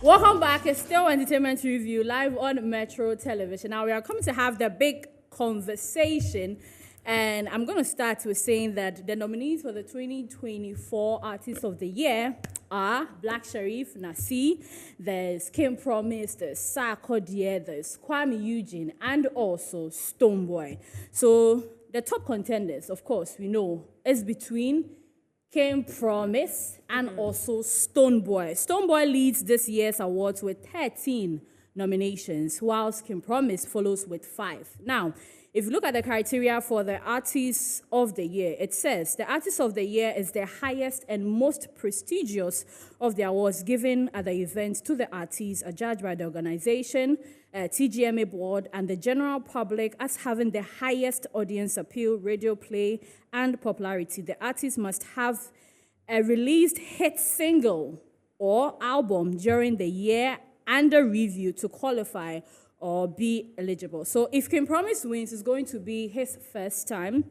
Welcome back. It's still Entertainment Review live on Metro Television. Now we are coming to have the big conversation, and I'm going to start with saying that the nominees for the 2024 Artist of the Year are Black Sherif, Nasi, there's Kim Promise, there's Sarkodie, there's Kwame Eugene, and also Stonebwoy. So the top contenders, of course, we know, is between Kim Promise and also Stonebwoy. Stonebwoy leads this year's awards with 13 nominations, whilst Kim Promise follows with 5. Now, if you look at the criteria for the Artist of the Year, it says the Artist of the Year is the highest and most prestigious of the awards given at the event to the artists, judged by the organization, TGMA board, and the general public as having the highest audience appeal, radio play, and popularity. The artist must have a released hit single or album during the year under review to qualify or be eligible. So if Kim Promise wins, it's going to be his first time.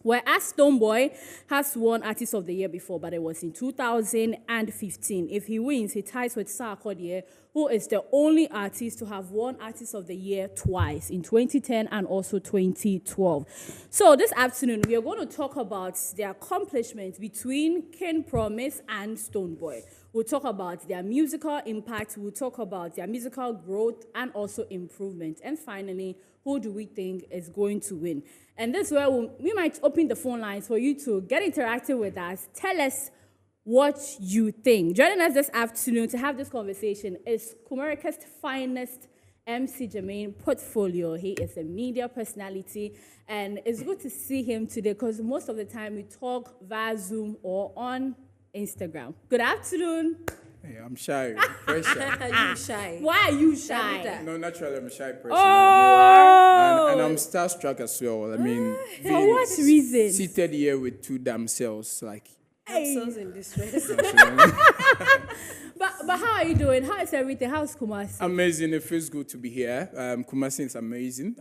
Whereas Stonebwoy has won Artist of the Year before, but it was in 2015. If he wins, he ties with Sarkodie, who is the only artist to have won Artist of the Year twice, in 2010 and also 2012. So this afternoon, we are going to talk about the accomplishments between Kim Promise and Stonebwoy. We'll talk about their musical impact, we'll talk about their musical growth and also improvement. And finally, who do we think is going to win? And this is where we might open the phone lines for you to get interactive with us. Tell us what you think. Joining us this afternoon to have this conversation is Kumarica's finest MC GERMAINE Portfolio. He is a media personality, and it's good to see him today because most of the time we talk via Zoom or on Instagram. Good afternoon. Hey, I'm shy. Very shy. You shy. Why are you shy? No, naturally, I'm a shy person. Oh! And I'm starstruck as well. I mean, For what reason? seated here with two damsels, like. Damsels in distress. But how are you doing? How is everything? How's Kumasi? Amazing. It feels good to be here. Kumasi is amazing.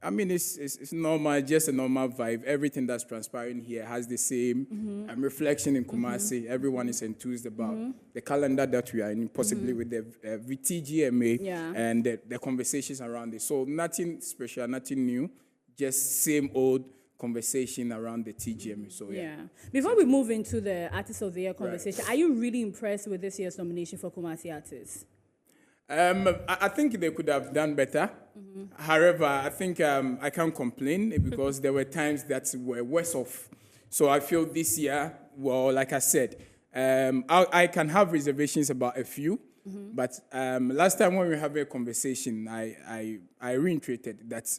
I mean, it's normal, just a normal vibe. Everything that's transpiring here has the same reflection in Kumasi. Everyone is enthused about the calendar that we are in, possibly with the TGMA and the conversations around it. So nothing special, nothing new, just same old conversation around the TGMA. So yeah. Before we move into the Artist of the Year conversation, are you really impressed with this year's nomination for Kumasi artists? I think they could have done better. However, I think I can't complain because there were times that were worse off. So I feel this year, well, like I said, I can have reservations about a few. But last time when we had a conversation, I reiterated that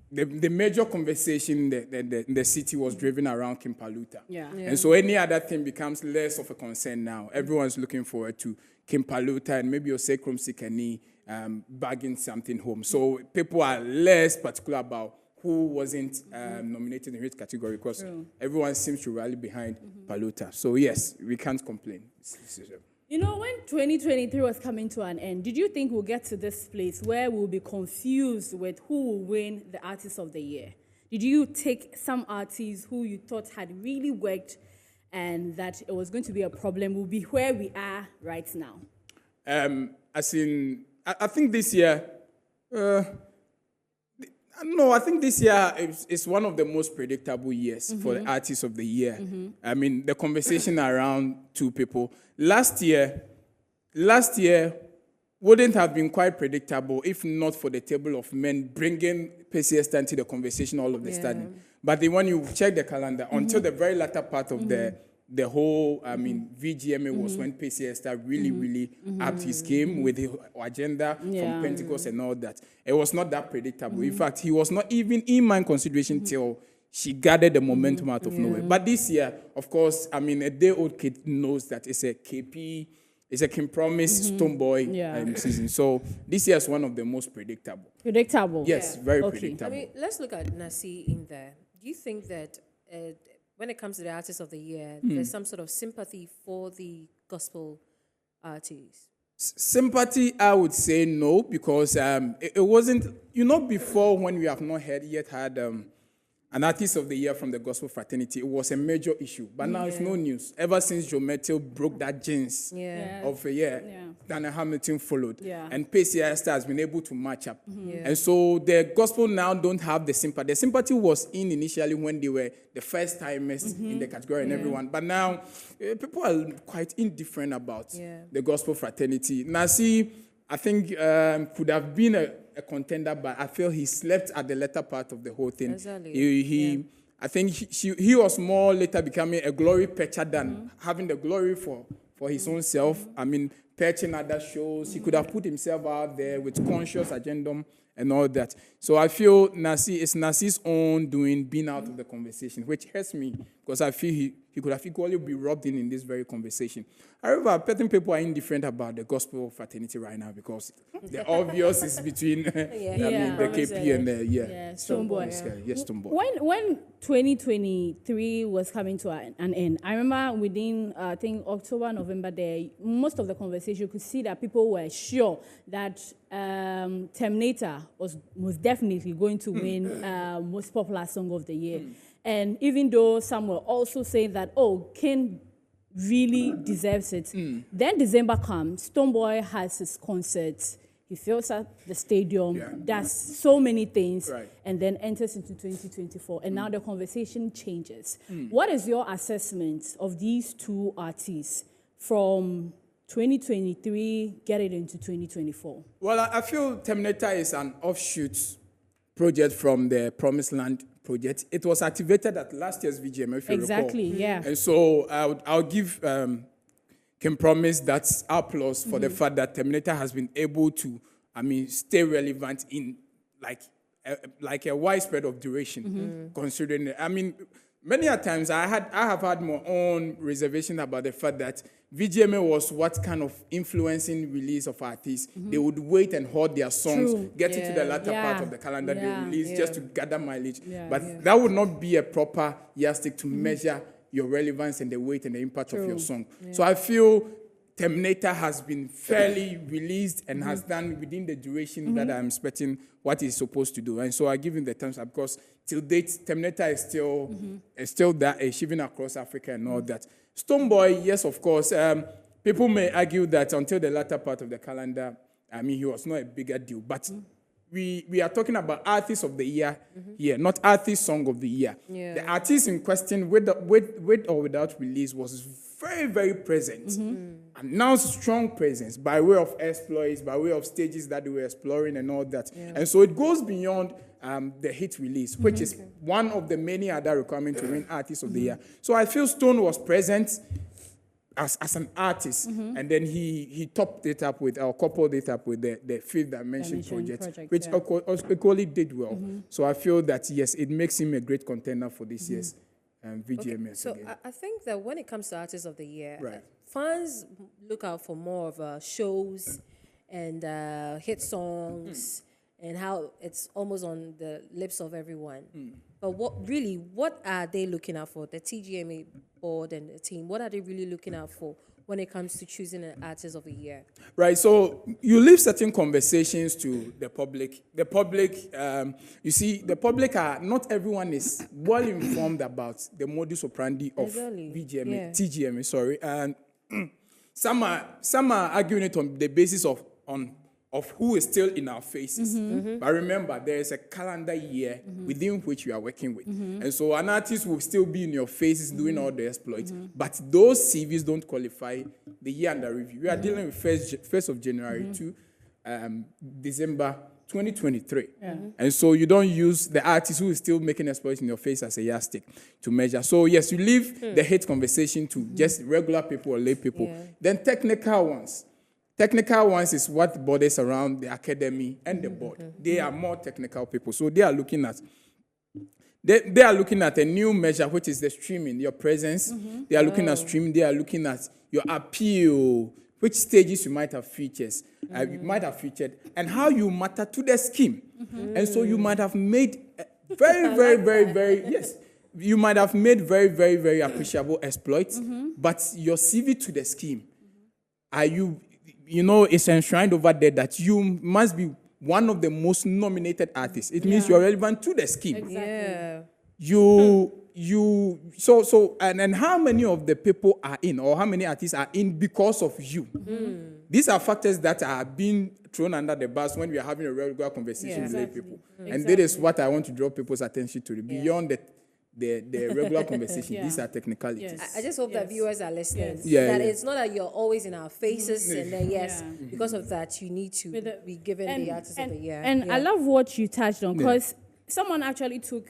the major conversation in the city was driven around Kimpaluta. And so any other thing becomes less of a concern now. Everyone's looking forward to Kimpaluta and maybe Osekrom Sikani bagging something home. So people are less particular about who wasn't nominated in which category because everyone seems to rally behind Paluta. So yes, we can't complain. You know, when 2023 was coming to an end, did you think we'll get to this place where we'll be confused with who will win the Artist of the Year? Did you take some artists who you thought had really worked and that it was going to be a problem will be where we are right now? I think this year, I think this year is one of the most predictable years for the Artist of the Year. I mean, the conversation around two people. Last year wouldn't have been quite predictable if not for the table of men bringing PCS into the conversation all of the sudden. But then when you check the calendar, until the very latter part of the whole, VGMA was when PCS really upped his game with the agenda from Pentecost and all that. It was not that predictable. In fact, he was not even in my consideration till she gathered the momentum out of nowhere. But this year, of course, a day-old kid knows that it's a KP, it's a Kim Promise, Stonebwoy season. So this year is one of the most predictable. Predictable? Yes, very predictable. I mean, let's look at Nasi in there. Do you think that when it comes to the Artist of the Year, there's some sort of sympathy for the gospel artists? Sympathy, I would say no, because it wasn't, before when we have not yet had an artist of the year from the gospel fraternity, it was a major issue. But now it's no news. Ever since Joe Mettle broke that jinx of a year, Daniel Hamilton followed. And PCI Star has been able to match up. And so the gospel now don't have the sympathy. The sympathy was in initially when they were the first timers in the category and everyone. But now people are quite indifferent about the gospel fraternity. Nasi, I think, could have been a contender, but I feel he slept at the latter part of the whole thing. Exactly. I think he was more later becoming a glory percher than having the glory for his own self. I mean, perching other shows. He could have put himself out there with conscious agenda and all that. So I feel it's Nasi's own doing being out of the conversation, which hurts me because I feel he could have equally be rubbed in this very conversation. However, certain people are indifferent about the gospel fraternity right now because the obvious is between the KP and the Stonebwoy. Yes, Stonebwoy. When 2023 was coming to an end, I remember within I think October, November, there most of the conversation you could see that people were sure that Terminator was definitely going to win most popular song of the year. And even though some were also saying that, Ken really deserves it. Then December comes, Stonebwoy has his concerts, he fills up the stadium, does so many things, and then enters into 2024. And now the conversation changes. What is your assessment of these two artists from 2023 getting into 2024? Well, I feel Terminator is an offshoot project from the Promised Land project. It was activated at last year's VGMA, if you recall. And so I'll give Kim Promise that applause for the fact that Terminator has been able to, stay relevant in like a widespread of duration, considering it. Many a times I have had my own reservation about the fact that VGMA was what kind of influencing release of artists. They would wait and hold their songs, get into the latter part of the calendar they release just to gather mileage. But that would not be a proper yardstick to measure your relevance and the weight and the impact of your song. So I feel Terminator has been fairly released and has done within the duration that I'm expecting what he's supposed to do. And so I give him the thumbs up because till date, Terminator is still that achieving across Africa and all that. Stonebwoy, yes, of course. People may argue that until the latter part of the calendar, he was not a bigger deal. But we are talking about artist of the year here, not artist song of the year. The artist in question, with or without release, was very, very present. Announced strong presence by way of exploits, by way of stages that they were exploring and all that. And so it goes beyond the hit release, which is one of the many other requirements to win artist of the year. So I feel Stone was present as an artist, and then he topped it up with, or coupled it up with the Fifth Dimension project, which equally did well. So I feel that, yes, it makes him a great contender for this year's VGMA. So I think that when it comes to Artist of the Year, fans look out for more of shows and hit songs and how it's almost on the lips of everyone. But what are they looking out for? The TGMA board and the team, what are they really looking out for when it comes to choosing an Artist of the Year? Right, so you leave certain conversations to the public. The public, you see, the public not everyone is well informed about the modus operandi of VGMA, TGMA, sorry. And some are arguing it on the basis of who is still in our faces. But remember, there is a calendar year within which you are working with. And so an artist will still be in your faces doing all the exploits. But those CVs don't qualify the year under review. We are dealing with 1st of January to December 2023. And so you don't use the artist who is still making exploits in your face as a yardstick to measure. So yes, you leave the hate conversation to just regular people or lay people. Then technical ones. Technical ones is what borders around the academy and the board. They are more technical people. So they are looking at a new measure, which is the streaming, your presence. They are looking at streaming. They are looking at your appeal, which stages you might have featured, and how you matter to the scheme. And so you might have made you might have made very, very, very appreciable exploits, but your CV to the scheme, it's enshrined over there that you must be one of the most nominated artists. It means you're relevant to the scheme. Exactly. and how many of the people are in, or how many artists are in because of you? These are factors that are being thrown under the bus when we are having a regular conversation with lay people. And that is what I want to draw people's attention to. Beyond the regular conversation, these are technicalities. I just hope that viewers are listening. That it's not that you're always in our faces and then because of that you need to be given the artist of the year. And I love what you touched on, because someone actually took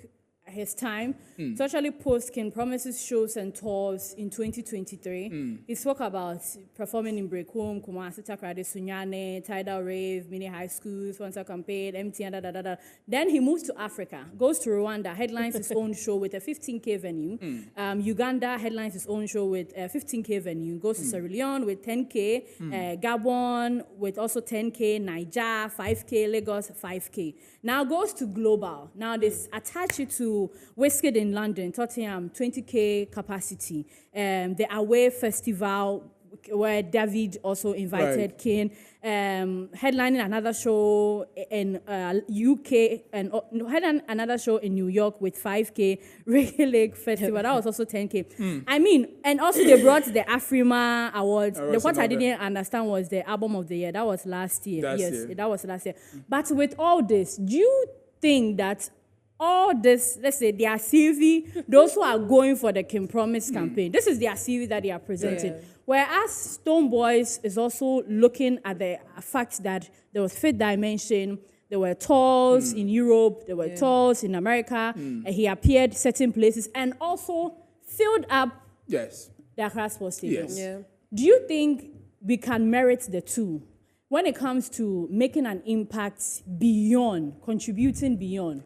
his time to actually post King Promise's shows and tours in 2023. He spoke about performing in Break Home, Kumasi, Takrade, Sunyane, Tidal Rave, Mini High School, Sponsor Campaign, MTN, Then he moves to Africa, goes to Rwanda, headlines his own show with a 15K venue. Uganda headlines his own show with a 15K venue. Goes to Sierra Leone with 10K, Gabon with also 10K, Niger 5K, Lagos 5K. Now goes to global. Now they attach it to Wizkid in London, Tottenham, 20K capacity. The Away Festival, where David also invited King, headlining another show in UK, and headlining another show in New York with 5K, Reggae Lake Festival, that was also 10K. I mean, and also they brought the Afrima Awards. What I didn't understand was the album of the year. That was last year. That was last year. But with all this, do you think that all this, let's say, their CV, those who are going for the King Promise campaign, this is their CV that they are presenting. Whereas Stonebwoy is also looking at the fact that there was Fifth Dimension, there were tours in Europe, there were tours in America, and he appeared certain places and also filled up the Accra Sports Stadium. Do you think we can merit the two when it comes to making an impact beyond, contributing beyond?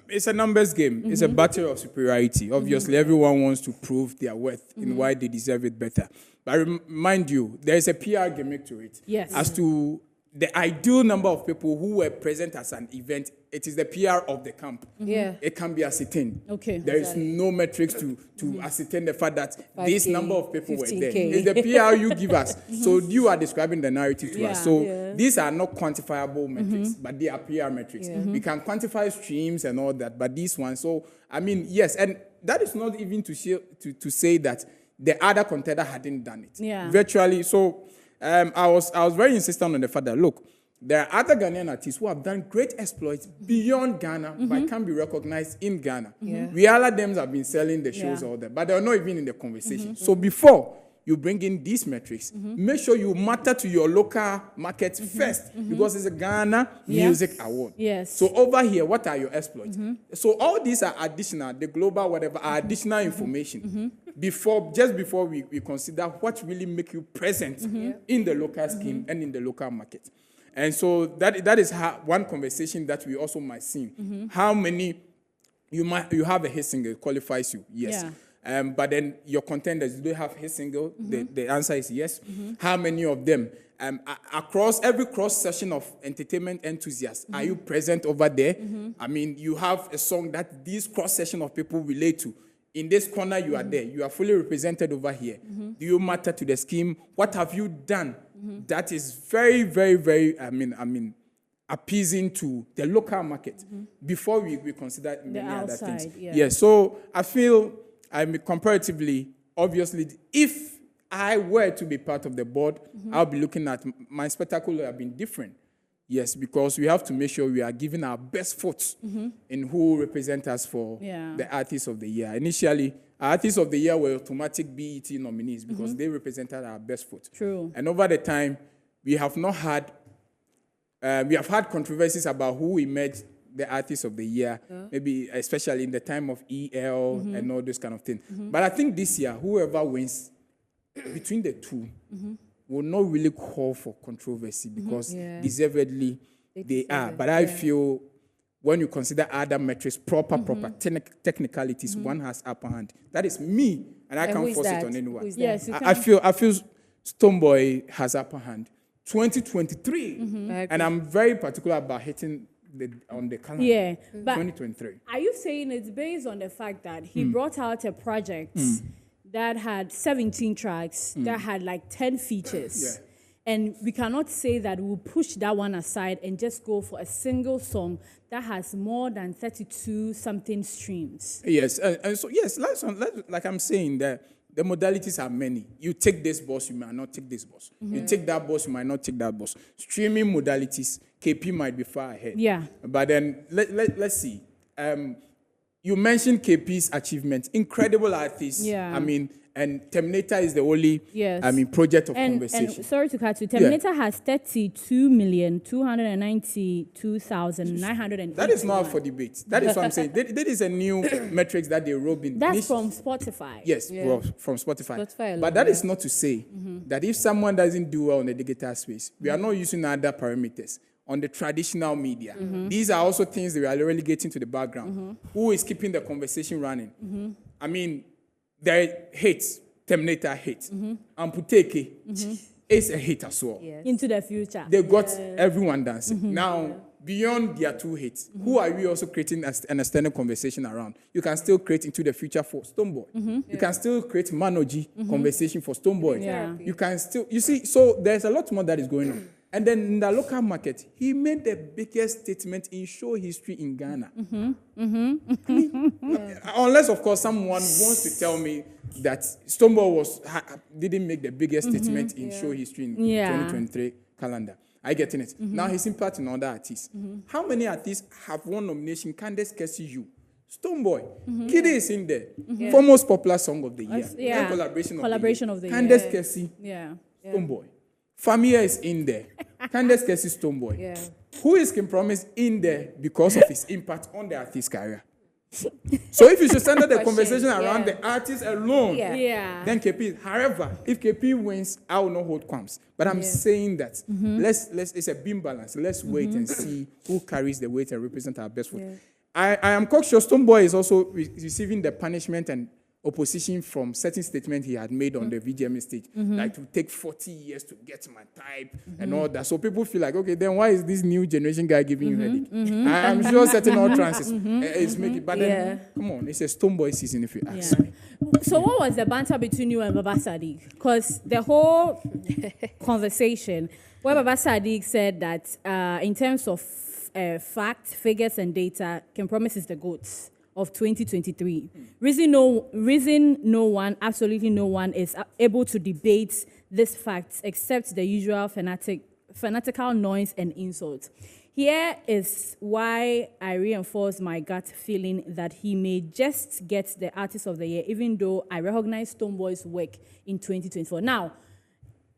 It's a numbers game. It's a battle of superiority. Obviously, everyone wants to prove their worth and why they deserve it better. But I remind you, there is a PR gimmick to it. As to the ideal number of people who were present as an event, it is the PR of the camp. It can be ascertained. There is no metrics to ascertain the fact that this number of people were there. It's the PR you give us. So you are describing the narrative to us. So these are not quantifiable metrics, but they are PR metrics. We can quantify streams and all that, but these ones, so I mean, yes, and that is not even to say that the other contender hadn't done it. Virtually, so I was very insistent on the fact that, look, there are other Ghanaian artists who have done great exploits beyond Ghana, but can be recognized in Ghana. Riala Dems have been selling the shows all that, but they're not even in the conversation. So before you bring in these metrics, make sure you matter to your local market first, because it's a Ghana Music Award. So over here, what are your exploits? So all these are additional, the global whatever, are additional information just before we consider what really make you present in the local scheme and in the local market. And so that is one conversation that we also might see. How many you have a hit single qualifies you? Yes. But then your contenders, do they have hit single? The answer is yes. How many of them? Across every cross section of entertainment enthusiasts, are you present over there? I mean, you have a song that this cross section of people relate to. In this corner, you are there. You are fully represented over here. Do you matter to the scheme? What have you done that is very, very, very, I mean, appeasing to the local market before we consider many other things? So I feel, comparatively, obviously, if I were to be part of the board, I'll be looking at my spectacle would have been different. Yes, because we have to make sure we are giving our best foot in who represent us for the Artist of the Year. Initially, our Artists of the Year were automatic BET nominees because they represented our best foot. And over the time, we have had controversies about who emerged the Artist of the Year, maybe especially in the time of EL and all those kind of things. But I think this year, whoever wins between the two will not really call for controversy because deservedly they are. But I feel when you consider other metrics, proper technicalities, one has upper hand. That is me, and I can't force it on anyone. I feel Stonebwoy has upper hand. 2023, and I'm very particular about hitting on the calendar. But 2023. Are you saying it's based on the fact that he brought out a project that had 17 tracks, that had like 10 features, And we cannot say that we'll push that one aside and just go for a single song that has more than 32 something streams. Yes, and so yes, like I'm saying, that the modalities are many. You take this bus, you might not take this bus. You take that bus, you might not take that bus. Streaming modalities, KP might be far ahead. Yeah. But then let's see. You mentioned KP's achievements, incredible artists. Yeah. I mean, and Terminator is the only, project of conversation. And sorry to cut you, Terminator has 32,292,900. That is not for debate. That is what I'm saying. That is a new metrics that they wrote in. That's from Spotify. Yes, well, from Spotify. Spotify but that is not to say that if someone doesn't do well in the digital space, we are not using other parameters. On the traditional media. These are also things that we are relegating to the background. Who is keeping the conversation running? I mean, there are hits, Terminator hits. Amputeke is a hit as well. Yes. Into the future. They got everyone dancing. Now, beyond their two hits, who are we also creating an extended conversation around? You can still create Into the Future for Stonebwoy. You can still create Manoji conversation for Stonebwoy. Yeah. You can still, you see, so there's a lot more that is going on. And then in the local market, he made the biggest statement in show history in Ghana. I mean, unless, of course, someone wants to tell me that Stonebwoy didn't make the biggest statement in show history in 2023 calendar. I get in it. Now his impact in other artists. How many artists have won nomination? Candace Kessie, you. Stonebwoy. Kiddy is in there. For most popular song of the year. Yeah. Collaboration of the year. year. Candace Kessie. Yeah. Stonebwoy. Famia is in there. Candace Kessie, Stonebwoy. Yeah. Who is Kim Promise in there because of his impact on the artist's career? So if you should center the conversation around the artist alone, then KP. However, if KP wins, I will not hold qualms. But I'm saying that let's it's a beam balance. Let's wait and see who carries the weight and represent our best foot. I am cocksure Stonebwoy is also receiving the punishment and opposition from certain statement he had made on the VGMA stage, like to take 40 years to get my type and all that. So people feel like, okay, then why is this new generation guy giving you headache? I'm sure certain utterances is making, but then, come on, it's a Stonebwoy season if you ask me. So what was the banter between you and Baba Sadiq? Because the whole conversation where Baba Sadiq said that in terms of facts, figures, and data, Kim Promise is the GOAT of 2023. Reason no one, absolutely no one, is able to debate these facts except the usual fanatical noise and insults. Here is why I reinforce my gut feeling that he may just get the Artist of the Year, even though I recognize Stonebwoy's work in 2024. Now,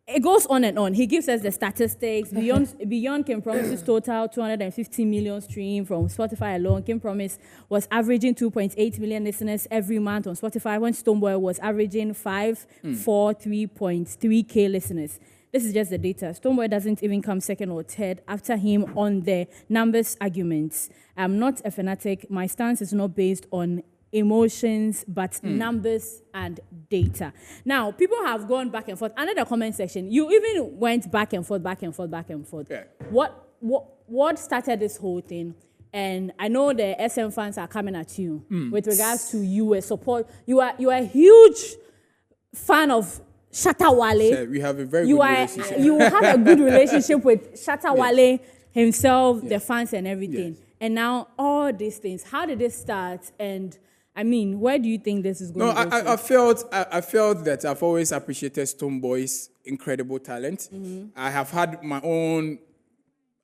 it goes on and on. He gives us the statistics. Beyond Kim Promise's total 250 million stream from Spotify alone, Kim Promise was averaging 2.8 million listeners every month on Spotify, when Stonebwoy was averaging 3.3K listeners. This is just the data. Stonebwoy doesn't even come second or third after him on the numbers arguments. I'm not a fanatic. My stance is not based on emotions, but numbers and data. Now, people have gone back and forth. Under the comment section, you even went back and forth. Yeah. What started this whole thing? And I know the SM fans are coming at you with regards to you are a huge fan of Shatta Wale. So we have a very good relationship. You have a good relationship with Shatta Wale himself, the fans and everything. Yes. And now all these things. How did this start? And I mean, where do you think this is going to go? I felt that I've always appreciated Stonebwoy's incredible talent. I have had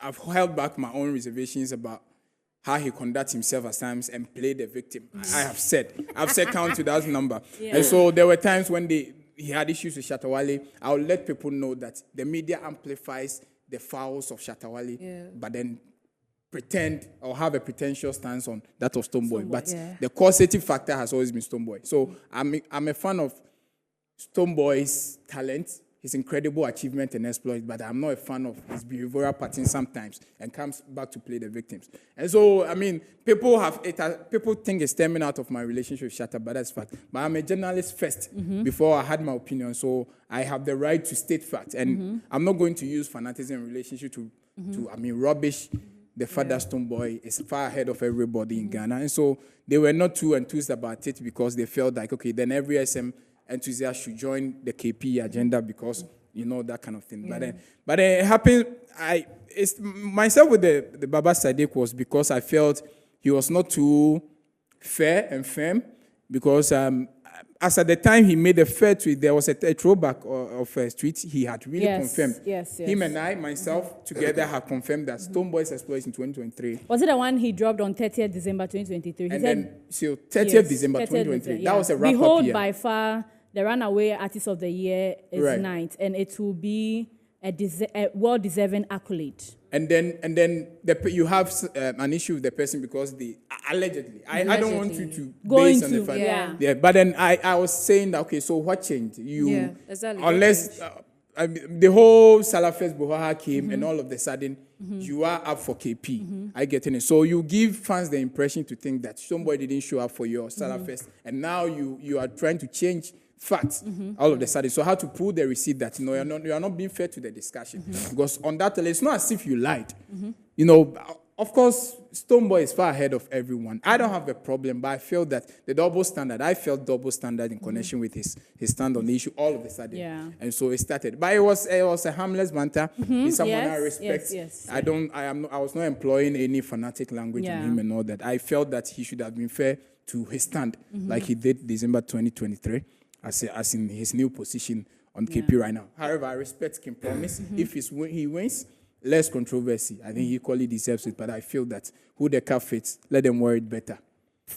I've held back my own reservations about how he conducts himself at times and play the victim. I've said count to that number. And so there were times when he had issues with Shatta Wale. I would let people know that the media amplifies the fouls of Shatta Wale, but then pretend or have a pretentious stance on that of Stonebwoy. But the causative factor has always been Stonebwoy. So I'm a fan of Stonebwoy's talent, his incredible achievement and exploit, but I'm not a fan of his behavioral pattern sometimes and comes back to play the victims. And so, I mean, people think it's stemming out of my relationship with Shatta, but that's fact. But I'm a journalist first before I had my opinion, so I have the right to state facts. And I'm not going to use fanaticism in relationship to rubbish the fact that Stonebwoy is far ahead of everybody in Ghana. And so they were not too enthused about it because they felt like, okay, then every SM enthusiast should join the KP agenda because that kind of thing. But then it happened. It's myself with the Baba Sadiq was because I felt he was not too fair and firm, because as at the time he made a fair tweet, there was a throwback of a tweet he had really confirmed. Yes. Him and myself, together have confirmed that Stonebwoy's exploits in 2023. Was it the one he dropped on 30th December 2023? And then, 30th December 2023. That was a wrap-up Behold, year. by far, the runaway artist of the year is Night, and it will be a well-deserving accolade. And then you have an issue with the person because they allegedly. I don't want you to base on the fact. Yeah. But then I was saying that, okay, so what changed? Exactly. Unless the whole Salafest Bohaha came and all of a sudden you are up for KP. I get it. So you give fans the impression to think that somebody didn't show up for your Salafest, and now you are trying to change facts all of a sudden. So how to prove the receipt that you are not being fair to the discussion, because on that it's not as if you lied. Of course, Stonebwoy is far ahead of everyone. I don't have a problem, but I feel that I felt double standard in connection with his stand on the issue all of a sudden. Yeah. And so it started. But it was a harmless banter. He's someone I respect. Yes. I was not employing any fanatic language on him and all that. I felt that he should have been fair to his stand, like he did December 2023, as in his new position on KP right now. However, I respect Kim Promise. If he wins, less controversy. I think he equally deserves it, but I feel that who the car fits, let them wear it better.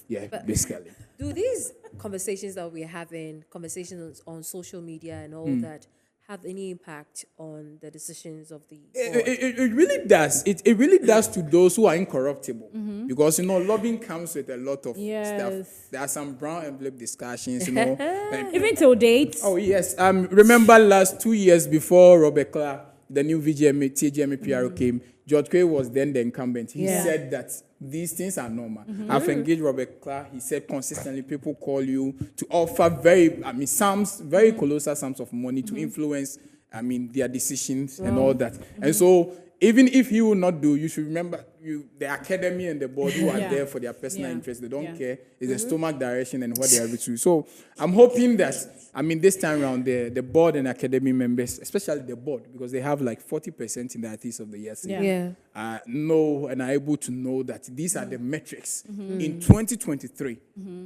Yeah, but basically. Do these conversations that we're having, conversations on social media and all that, have any impact on the decisions of the board? It really does. It really does to those who are incorruptible. Because, lobbying comes with a lot of stuff. There are some brown envelope discussions, Even till date. Oh, yes. Remember last 2 years before Robert Clark, the new TGMA PRO came, George Quay was then the incumbent. He said that these things are normal. I've engaged Robert Clark. He said consistently people call you to offer very colossal sums of money to influence, their decisions and all that. And so even if he will not do, you should remember the academy and the board who are there for their personal interest. They don't care. It's the stomach direction and what they are able to do. So I'm hoping that, this time around, the board and academy members, especially the board, because they have like 40% in the Artist of the Year, know and are able to know that these are the metrics in 2023.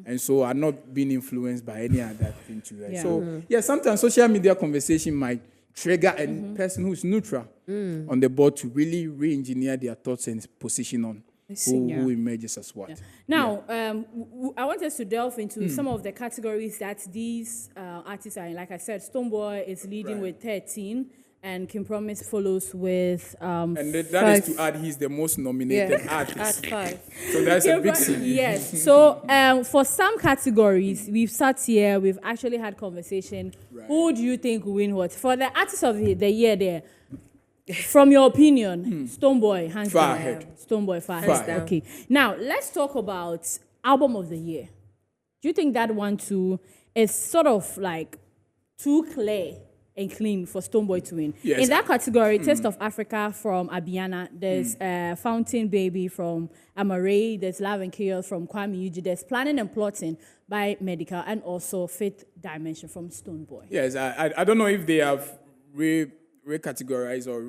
And so are not being influenced by any other thing to that. So, sometimes social media conversation might trigger a person who's neutral on the board to really re-engineer their thoughts and position on who emerges as what. Now, I want us to delve into some of the categories that these artists are in. Like I said, Stonebwoy is leading with 13, and Kim Promise follows with and that is to add, he's the most nominated artist. At 5. So that's a big thing. Yes. So for some categories, we've sat here, we've actually had conversation. Who do you think will win what? For the Artist of the Year there, from your opinion, Stonebwoy, hands far down. ahead. Stonebwoy, far ahead. Okay. Now, let's talk about Album of the Year. Do you think that one too is sort of like too clear and clean for Stonebwoy to win? Yes. In that category, Taste of Africa from Abiana, there's Fountain Baby from Amare, there's Love and Chaos from Kwame Yuji, there's Planning and Plotting by Medical, and also Fifth Dimension from Stonebwoy. Yes, I don't know if they have recategorized or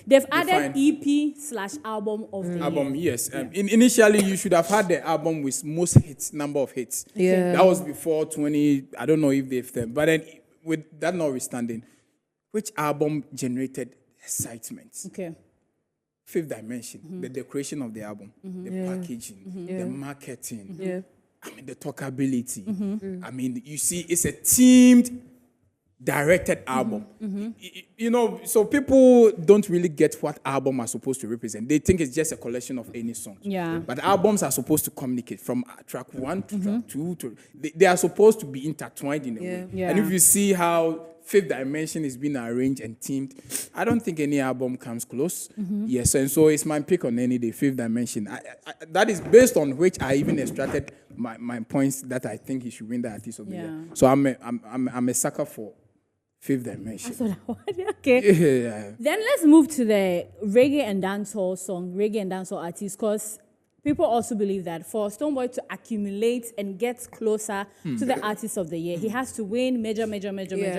they've added EP/album of the album, year. yes. Initially, you should have had the album with most hits, number of hits. Yeah. That was before 20, I don't know if they've done. But then, with that notwithstanding, which album generated excitement? Okay. Fifth Dimension, the decoration of the album, the packaging, the marketing, the talkability. You see, it's a teamed, directed album. So people don't really get what album are supposed to represent. They think it's just a collection of any songs. Yeah. But albums are supposed to communicate from track 1 to track 2 they are supposed to be intertwined in a way. Yeah. And if you see how Fifth Dimension is being arranged and teamed, I don't think any album comes close. Yes, and so it's my pick on any day, Fifth Dimension. That is based on which I even extracted my points that I think he should win the Artist of the Year. So I'm a sucker for Fifth Dimension. Okay. Then let's move to the reggae and dancehall song, reggae and dancehall artists, because people also believe that for Stonebwoy to accumulate and get closer to the artist of the year, he has to win major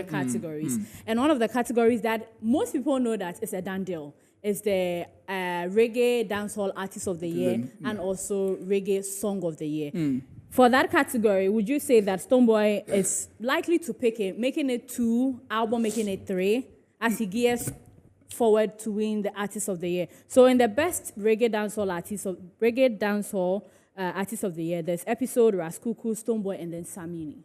categories. And one of the categories that most people know that is a done deal is the Reggae Dancehall Artist of the Year and also Reggae Song of the Year. For that category, would you say that Stonebwoy is likely to pick it, making it 2, album making it 3, as he gears forward to win the Artist of the Year? So in the best Reggae Dancehall Artist of the Year, there's Episode, Raskuku, Stonebwoy, and then Samini.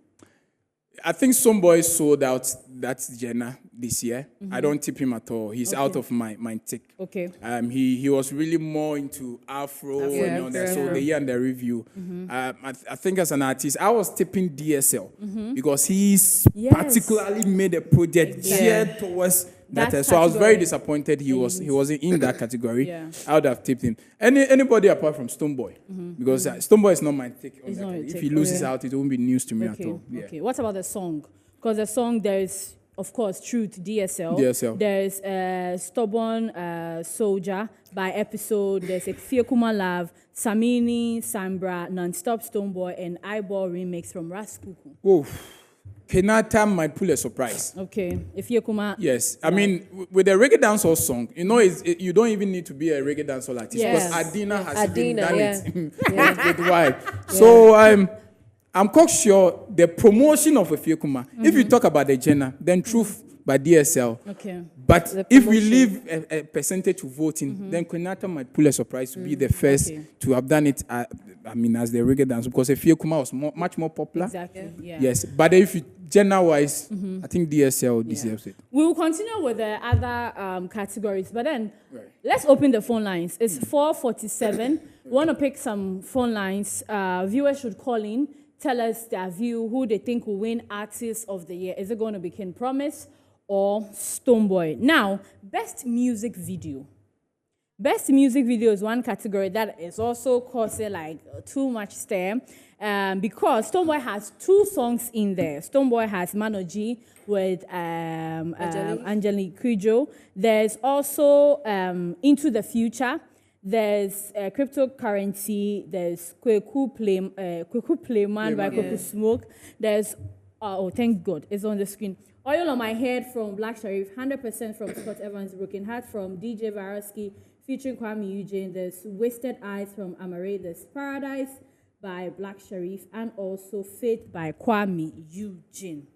I think Stonebwoy sold out that genre this year. I don't tip him at all. He's out of my tick. Okay. He was really more into Afro and all that. So the year and the review. I think as an artist, I was tipping DSL because he's particularly made a project geared towards that. So I was very disappointed he wasn't in that category. I would have tipped him. Anybody apart from Stonebwoy, because Stonebwoy is not my take on that. If he loses out, it won't be news to me at all. Okay. What about the song? Because the song, there's of course Truth, DSL. There's Stubborn Soldier by Episode. There's Fiekuma Love, Samini, Sambra, Non-Stop Stonebwoy, and Eyeball remix from Raskuku. Whoa. Kenata might pull a surprise. Okay, if Fiekuma. Yes, I mean with a reggae dancehall song, you don't even need to be a reggae dancehall artist because Adina has even done it with Vibe. So I'm quite sure the promotion of a Fiekuma. If you talk about the genre, then Truth by DSL. Okay. But if we leave a percentage to voting, then Kenata might pull a surprise to be the first to have done it. As the reggae dance, because a Fiekuma was much more popular. Exactly. Yeah. Yes, but if you genre-wise, I think DSL deserves it. We will continue with the other categories, but then let's open the phone lines. It's 4:47. We want to pick some phone lines. Viewers should call in, tell us their view, who they think will win Artist of the Year. Is it going to be King Promise or Stonebwoy? Now, best music video. Best music video is one category that is also causing too much stir because Stonebwoy has 2 songs in there. Stonebwoy has Manoji with Angelique Kidjo. There's also Into the Future. There's Cryptocurrency. There's Kweku Playman by Kweku Smoke. There's, thank God, it's on the screen. Oil on My Head from Black Sharif. 100% from Scott Evans. Broken Heart from DJ Varosky featuring Kwame Eugene. There's Wasted Eyes from Amare. There's Paradise by Black Sharif and also Faith by Kwame Eugene.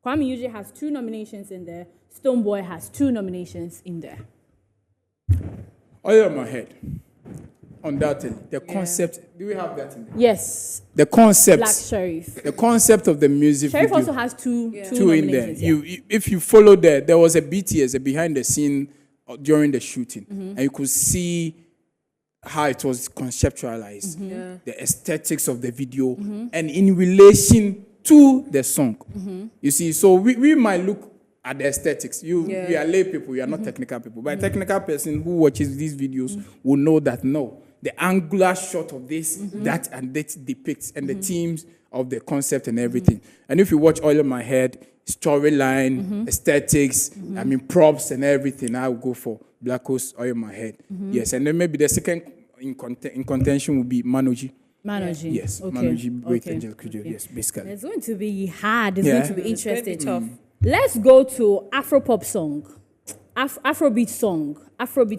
Kwame Eugene has 2 nominations in there. Stonebwoy has 2 nominations in there. Oil on My Head. Undoubtedly. The concept, do we have that in there? Yes. The concept. Black Sharif. The concept of the music Sharif video. also has 2 in there. nominations. If you follow there was a BTS, a behind the scene during the shooting, and you could see how it was conceptualized, the aesthetics of the video, and in relation to the song. You see, so we might look at the aesthetics. We are lay people, we are not technical people. But a technical person who watches these videos will know that the angular shot of this, that, and that depicts, and the themes of the concept and everything. And if you watch Oil on My Head, storyline, aesthetics, props and everything, I will go for Black Coast, Oil on My Head. Yes, and then maybe the second in contention will be Manoji. Manoji. Yes, okay. Manoji, Great Angel Kidjo. Okay. Yes, basically. It's going to be hard. It's going to be interesting. It's going to be tough. Let's go to Afropop song. Afrobeat song.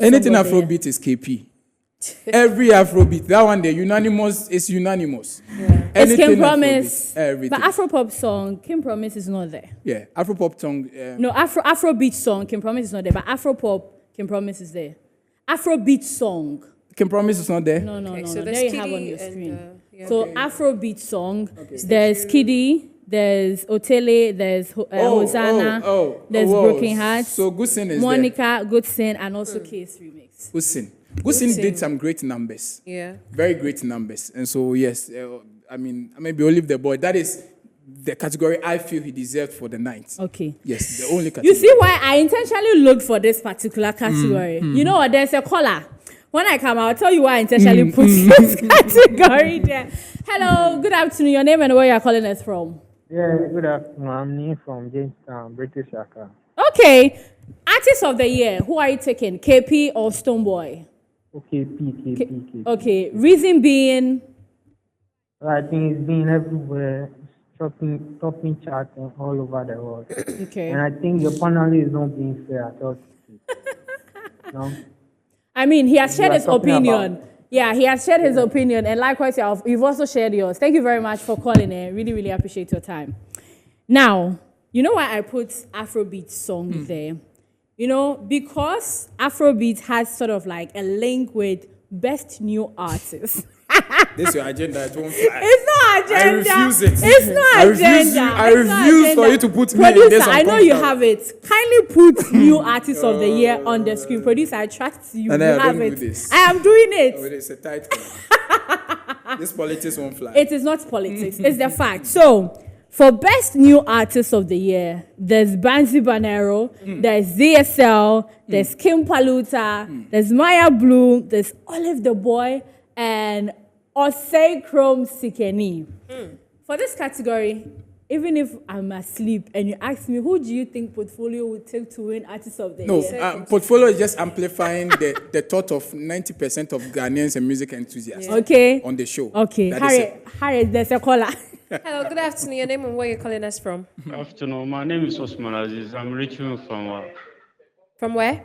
Anything Afrobeat is KP. Every Afrobeat, that one there, unanimous is unanimous. Yeah. It's King Promise. Everything. But Afropop song, King Promise is not there. Yeah, Afropop song. No, Afrobeat song, King Promise is not there. But Afropop, King Promise is there. Afrobeat song. King Promise is not there? No. So there you have on your screen. So okay. Afrobeat song, there's Kiddy, there's Otele, there's Hosanna, there's Broken Hearts, so Goodson is Monica, there. Goodson, and also Case Remix. Goodson did some great numbers. Yeah. Very great numbers. And so, yes, maybe Olive the Boy, that is the category I feel he deserved for the night. Okay. Yes, the only category. You see why I intentionally looked for this particular category? You know what? There's a caller. When I come, I'll tell you why I intentionally put this category there. Hello, good afternoon. Your name and where you're calling us from? Yeah, good afternoon. I'm Neil from Jamestown, British Accra. Okay. Artist of the Year, who are you taking? KP or Stonebwoy? Okay, PK. Okay, reason being. I think it's been everywhere, topping chart and all over the world. Okay. And I think your panel is not being fair at all. No? I mean, he has shared are his talking opinion. Yeah, he has shared his opinion, and likewise, you've also shared yours. Thank you very much for calling in. Really, really appreciate your time. Now, you know why I put Afrobeat song there? You know, because Afrobeat has sort of like a link with best new artists. This is your agenda. It won't fly. It's not agenda. I refuse it. It's not agenda. I refuse for you to put me in Producer, this. I know you have it. Kindly put new artist of the year on the screen. Producer, I trust you. And you I have don't it. do this. I am doing it. Oh, it's a tight one. This politics won't fly. It is not politics. It's the fact. So, for best new artist of the year, there's Banzi Banero, there's ZSL, there's Kim Paluta, there's Maya Blue, there's Olive the Boy, and Osei Chrome Sikeni. For this category, even if I'm asleep and you ask me, who do you think Portfolio would take to win Artist of the Year? No, Portfolio is just amplifying the thought of 90% of Ghanaians and music enthusiasts on the show. Okay, Harry, there's a caller. Hello, good afternoon. Your name and where you're calling us from? Good afternoon. My name is Osman Aziz. I'm reaching from From where?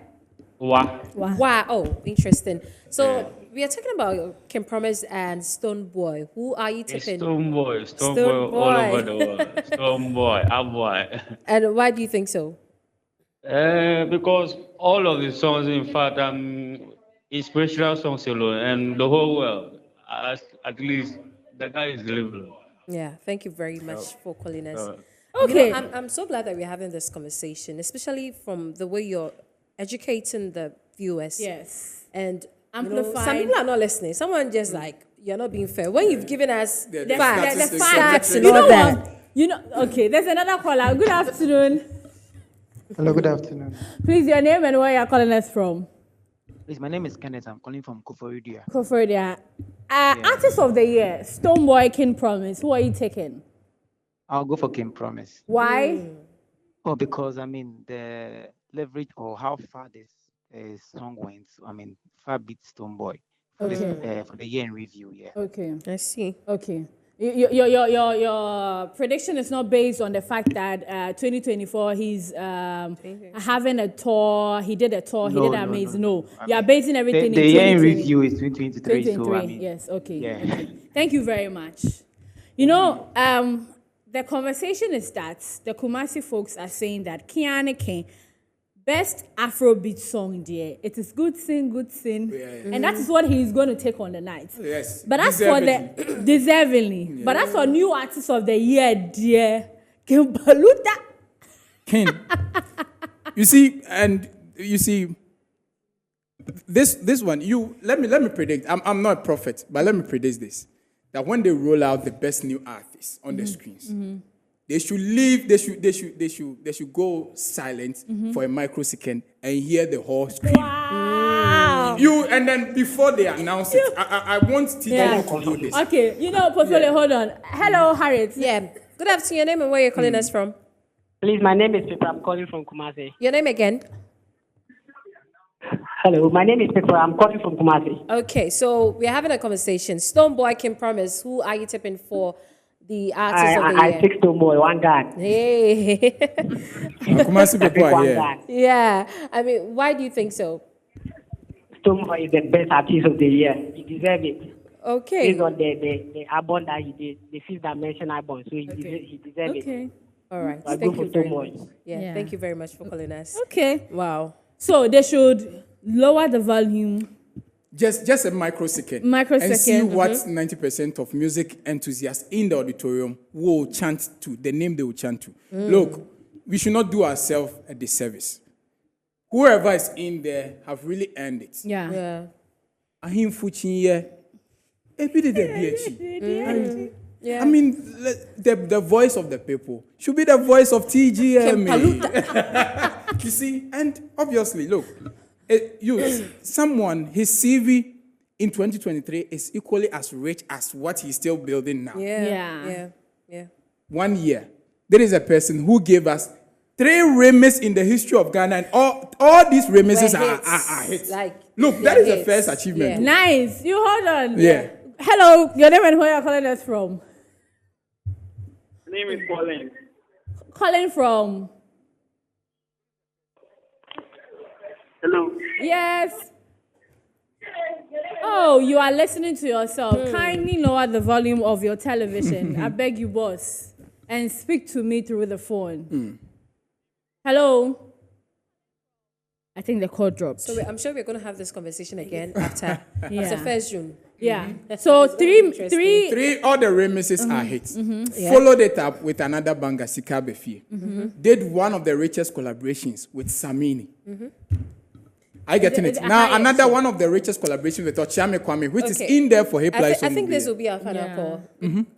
Wa. Wow. Oh, interesting. So we are talking about Kim Promise and Stonebwoy. Who are you tipping? Stonebwoy all over the world. Stonebwoy, Aboy. And why do you think so? Because all of the songs, in fact, inspirational songs alone, and the whole world, at least, the guy is delivering. Yeah, thank you very much for calling us. Okay. You know, I'm so glad that we're having this conversation, especially from the way you're educating the viewers. Yes. And Amplifying. some people are not listening. Someone just like, you're not being fair. When you've given us The facts, statistics, stats and You know all that. what? You know, okay, there's another caller. Good afternoon. Hello, good afternoon. Please, your name and where you're calling us from. Please, my name is Kenneth. I'm calling from Koforidua. Koforidua. Artist of the Year, Stonebwoy, King Promise. Who are you taking? I'll go for Kim Promise. Why? Oh, because the leverage or how far this song went. Far beat Stonebwoy for for the year in review. Yeah. Okay. I see. Okay. Your prediction is not based on the fact that 2024 he's having a tour. He did a tour. He did amazing. No, you are basing everything The in year in 2020. review is 2023. So Yes. Okay. Yeah. Okay. Thank you very much. You know, the conversation is that the Kumasi folks are saying that Kiane King, best Afrobeat song, dear. It is good sing. And that is what he is going to take on the night. Yes. But as for the deservingly, but as for new artist of the year, dear, Kim Paluta. King. You see, this one, let me predict. I'm not a prophet, but let me predict this. That when they roll out the best new artists on the screens, they should leave, they should go silent for a microsecond and hear the whole scream. Wow. And then before they announce it, I want TGMA to do this. Okay, you know, Portfolio, hold on. Hello, Harriet. Yeah. Good afternoon. Your name and where you're calling us from? Please, my name is Peter. I'm calling from Kumasi. Your name again? Hello, my name is Peter. I'm calling from Kumasi. Okay, so we're having a conversation. Stonebwoy, Kim Promise. Who are you tipping for the artist of the I year? take Stonebwoy, one guy. Hey. Kumasi people are One here. guy. Yeah. I mean, why do you think so? Stonebwoy is the best artist of the year. He deserves it. Okay. Based on the album that he did, the Fifth Dimension album. So he deserves it. Okay. All right. I Thank go for you very Stonebwoy. much. Yeah, Yeah. thank you very much for calling us. Okay. Wow. So they should lower the volume. Just a microsecond. And see what 90% of music enthusiasts in the auditorium will chant to, the name they will chant to. Look, we should not do ourselves a disservice. Whoever is in there have really earned it. Yeah. Yeah. Ahim Fuchinye, BH. Yeah. I mean, the voice of the people should be the voice of TGMA. You see, and obviously, look, someone, his CV in 2023 is equally as rich as what he's still building now. Yeah. 1 year. There is a person who gave us 3 remixes in the history of Ghana, and all these remixes are hits. Like, look, that is the first achievement. Yeah. Nice. You hold on. Yeah. Hello, your name and where you're calling us from? My name is Colin. Calling from? Hello. Yes. Oh, you are listening to yourself. Kindly lower the volume of your television. I beg you, boss. And speak to me through the phone. Hello? I think the call dropped. So I'm sure we're going to have this conversation again after 1st June. Yeah. So three. All the remixes are hits. Followed it up with another banger, Sika Befi. Did one of the richest collaborations with Samini. I getting it. Now another one of the richest collaborations with Ochame Kwame, which is in there for Hip Life. I think this will be our final call.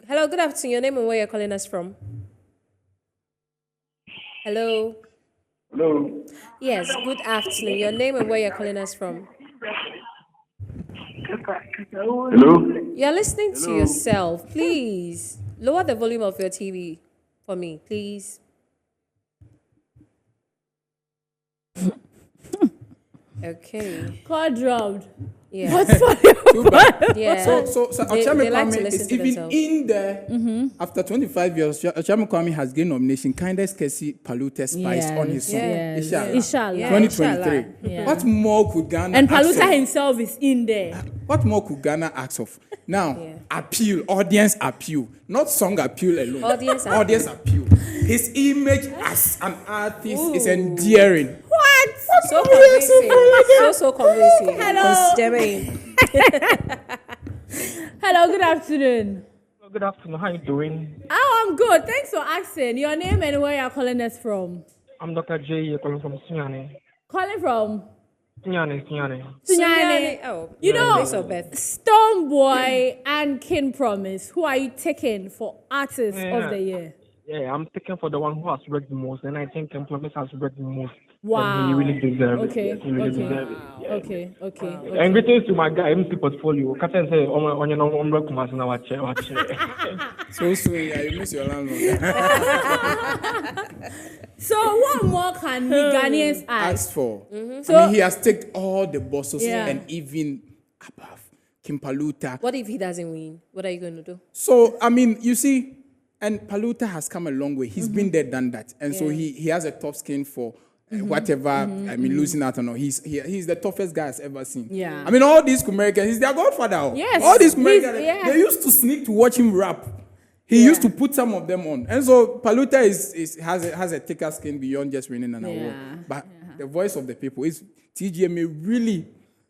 Hello, good afternoon. Your name and where you're calling us from? Hello. Hello. Yes, good afternoon. Your name and where you're calling us from? Hello. You're listening to yourself. Please lower the volume of your TV for me, please. Okay. Call dropped. Yeah. What's funny? Yeah. So Ochame like to Kwame listen is to even themselves. in there. After 25 years, Ochame Kwame has gained nomination. Kindest Kesi Palute Spice on his song. Yes. Inshallah. Inshallah. Yeah. 2023. Yeah. What more could Ghana And ask Paluta of? himself is in there. What more could Ghana ask of? Now, appeal, audience appeal, not song appeal alone. Audience appeal. His image as an artist is endearing. What? So convincing. So convincing. Hello. Germaine. Hello, good afternoon. Good afternoon. How you doing? Oh, I'm good. Thanks for asking. Your name and where you're calling us from? I'm Dr. J. calling from Sunyani. Calling from? Sunyani. Sunyani. Oh, You know, so Beth. Stonebwoy and King Promise, who are you taking for Artist of the Year? Yeah, I'm taking for the one who has worked the most, and I think Promise has worked the most. Wow. And he really deserves Okay. it. He really deserves it. Yeah. Okay. And greetings to my guy, MC Portfolio. Captain say, on your number, Kumasi na watch. So sweet, yeah, you miss your landlord. So what more can we Ghanaians ask? Asked for. So- I mean, he has taken all the bosses Yeah. and even above Kim Paluta. What if he doesn't win? What are you going to do? So, I mean, you see, and Paluta has come a long way. He's been there, done that. And so he has a tough skin for whatever, I mean, losing out or not. He's the toughest guy I've ever seen. Yeah. I mean, all these Americans, he's their godfather. Yes. All these Americans, Yeah. they used to sneak to watch him rap. He used to put some of them on. And so Paluta has a thicker skin beyond just winning an award. But the voice of the people is TGMA really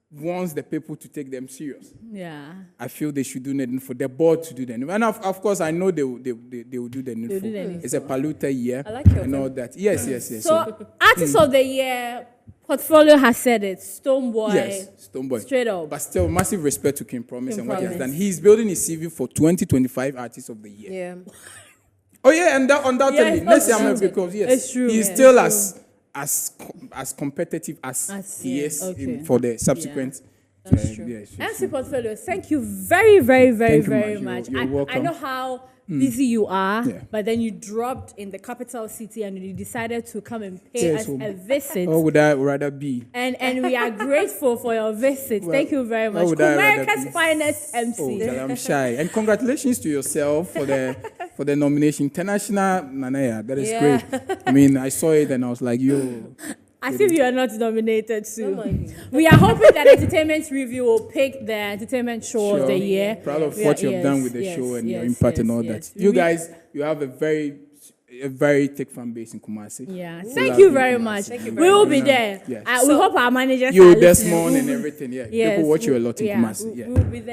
wants the people to take them serious. Yeah. I feel they should do anything for the board to do the needful. And of course, I know they will do the needful. do the needful. It's a Paluta year. I like your and all that. Yes. So Artist of the Year, Portfolio has said it. Stonebwoy. Yes, Stonebwoy. Straight up. But still, massive respect to King Promise King and what he has Promise. done. He's building his CV for 2025 Artist of the Year. Yeah. Oh yeah, and undoubtedly, Yes, next it's year true. because It's true, he's yeah, still it's as competitive as he yeah, is okay. for the subsequent. That's true. Yes. MC Portfolio, thank you very, very, very, Thank you very much. much. You're I welcome. know how busy you are, Yeah. but then you dropped in the capital city and you decided to come and pay Yes, us home. a visit. Or would I rather be? And we are grateful for your visit. Thank you very much. would I rather America's be? finest MC. Oh, girl, I'm shy. And congratulations to yourself for the nomination. International Nanaya. That is Yeah. great. I mean, I saw it and I was like, yo. As if you are not nominated Don't mind too. me. We are hoping that Entertainment Review will pick the Entertainment Show of the Year. Proud of We what are- you've done with the yes, show and your yes, impact and yes, all yes. that. You We- guys, you have a very thick fan base in Kumasi. Yeah, We thank love you very Kumasi. much. Thank you We very will much. be there. Yes. We hope our managers You, are listening. Desmond, and everything. Yeah, Yes, people watch you a lot in yeah, Kumasi. Yeah. We'll be there.